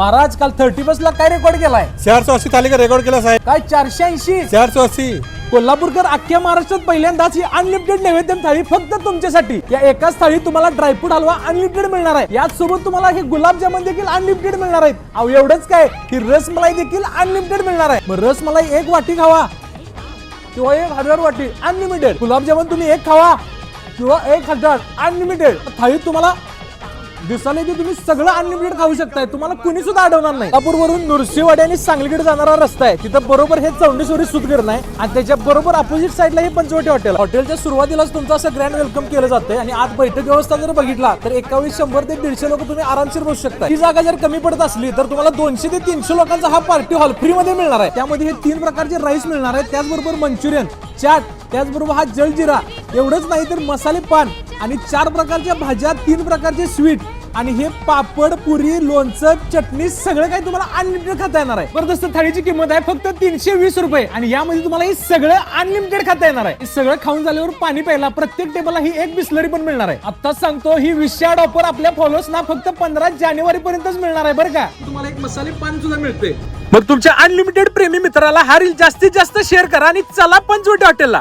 महाराज काल 30 ला काय रेकॉर्ड केलाय? 480 थाली का रेकॉर्ड केला साहेब. काय 480? 480. कोल्हापूरकर अख्ख्या महाराष्ट्रात पहिल्यांदाच ही अनलिमिटेड नैवेद्य थाळी फक्त तुमच्यासाठी. या एकाच थाळीत तुम्हाला ड्रायफ्रूट हलवा अनलिमिटेड मिळणार आहे. याच सोबत तुम्हाला हे गुलाबजामुन देखील अनलिमिटेड मिळणार आहेत. अहो एवढंच काय, ही रसमलाई देखील अनलिमिटेड मिळणार आहे. मग रसमलाई एक वाटी खावा किंवा 1000 वाटी अनलिमिटेड. गुलाबजामुन तुम्ही एक खावा किंवा 1000 अनलिमिटेड. थाळीत तुम्हाला दिसायला की तुम्ही सगळं अनलिमिटेड खाऊ शकताय. तुम्हाला कुणी सुद्धा अडवणार नाही. कोल्हापूरवरून नृसिंहवाडी आणि सांगलीकडे जाणारा रस्ता आहे, तिथं बरोबर हे चौंडेश्वरी सुतगिरण आहे आणि त्याच्या बरोबर अपोजिट साईडला हे पंचवटी हॉटेल. हॉटेलच्या सुरुवातीलाच तुमचं असं ग्रँड वेलकम केलं जातंय आणि आज बैठक व्यवस्था जर बघितला तर 2100 ते 150 लोक तुम्ही आरामशीर बसू शकता. ही जागा जर कमी पडत असली तर तुम्हाला 200 ते 300 लोकांचा हा पार्टी हॉल फ्री मध्ये मिळणार आहे. त्यामध्ये हे 3 प्रकारचे राईस मिळणार आहेत, त्याचबरोबर मंचुरियन, चाट, त्याचबरोबर हा जलजिरा. एवढंच नाही तर मसाले पान आणि 4 प्रकारच्या भाज्या, 3 प्रकारचे स्वीट आणि हे पापड, पुरी, लोणचं, चटणी सगळं काही तुम्हाला अनलिमिटेड खाता येणार आहे. जबरदस्त थाळीची किंमत आहे फक्त 320 रुपये आणि यामध्ये तुम्हाला हे सगळं अनलिमिटेड खाता येणार आहे. हे सगळं खाऊन झाल्यावर पाणी प्यायला प्रत्येक टेबलला ही एक बिस्लरी पण मिळणार आहे. आताच सांगतो, ही विशाळ ऑफर आपल्या फॉलोअर्सना फक्त 15 जानेवारी पर्यंतच मिळणार आहे बरं का. तुम्हाला एक मसाले पान सुद्धा मिळते. मग तुमच्या अनलिमिटेड प्रेमी मित्राला हा रील जास्तीत जास्त शेअर करा आणि चला पंचवटी हॉटेलला.